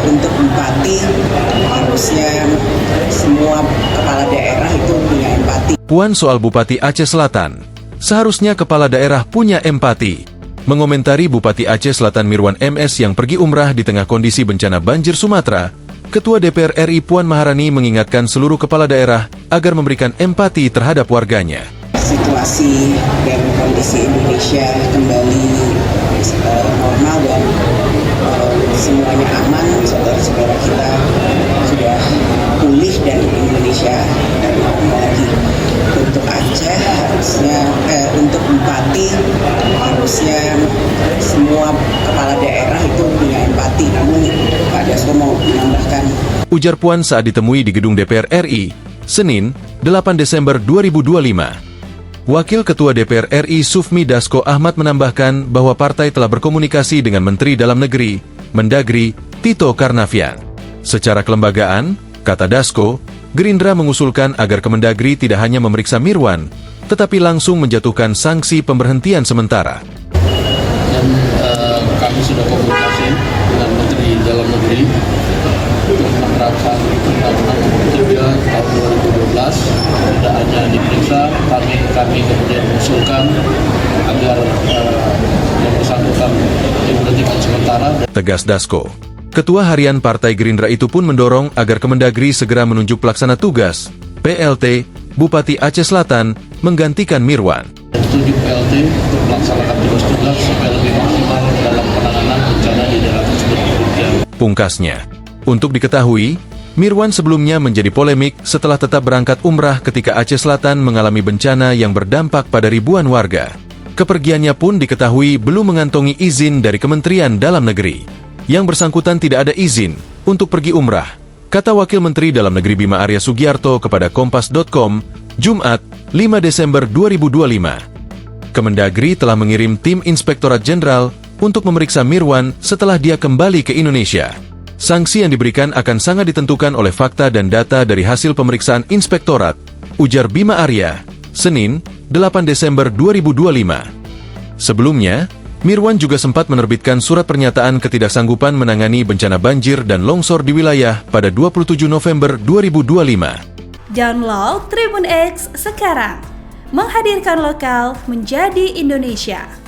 untuk empati harusnya semua kepala daerah itu punya empati. Puan soal Bupati Aceh Selatan, seharusnya kepala daerah punya empati. Mengomentari Bupati Aceh Selatan Mirwan MS yang pergi umrah di tengah kondisi bencana banjir Sumatera, Ketua DPR RI Puan Maharani mengingatkan seluruh kepala daerah agar memberikan empati terhadap warganya. Situasi dan kondisi Indonesia kembali normal dan semuanya aman, saudara-saudara kita sudah pulih dan Indonesia normal lagi. Untuk Aceh harusnya untuk empati harusnya semua kepala daerah itu punya empati. Namun Pak Dasko mau menambahkan. Ujar Puan saat ditemui di gedung DPR RI, Senin, 8 Desember 2025. Wakil Ketua DPR RI Sufmi Dasko Ahmad menambahkan bahwa partai telah berkomunikasi dengan Menteri Dalam Negeri, Mendagri, Tito Karnavian. Secara kelembagaan, kata Dasko, Gerindra mengusulkan agar Kemendagri tidak hanya memeriksa Mirwan, tetapi langsung menjatuhkan sanksi pemberhentian sementara. Dan kami sudah komunikasi dengan Menteri Dalam Negeri untuk menerapkan Undang-Undang Nomor 3 Tahun 2012. Tidak hanya diperiksa, kami kemudian mengusulkan agar yang bersangkutan diberhentikan sementara. Tegas Dasko. Ketua Harian Partai Gerindra itu pun mendorong agar Kemendagri segera menunjuk pelaksana tugas, PLT, Bupati Aceh Selatan, menggantikan Mirwan. Tunjuk PLT untuk melaksanakan tugas-tugas supaya lebih maksimal dalam penanganan bencana di daerah tersebut. Pungkasnya, untuk diketahui, Mirwan sebelumnya menjadi polemik setelah tetap berangkat umrah ketika Aceh Selatan mengalami bencana yang berdampak pada ribuan warga. Kepergiannya pun diketahui belum mengantongi izin dari Kementerian Dalam Negeri. Yang bersangkutan tidak ada izin untuk pergi umrah, kata Wakil Menteri Dalam Negeri Bima Arya Sugiarto kepada Kompas.com, Jumat, 5 Desember 2025. Kemendagri telah mengirim tim Inspektorat Jenderal untuk memeriksa Mirwan setelah dia kembali ke Indonesia. Sanksi yang diberikan akan sangat ditentukan oleh fakta dan data dari hasil pemeriksaan Inspektorat, ujar Bima Arya, Senin, 8 Desember 2025. Sebelumnya, Mirwan juga sempat menerbitkan surat pernyataan ketidaksanggupan menangani bencana banjir dan longsor di wilayah pada 27 November 2025. Download Tribun X sekarang, menghadirkan lokal menjadi Indonesia.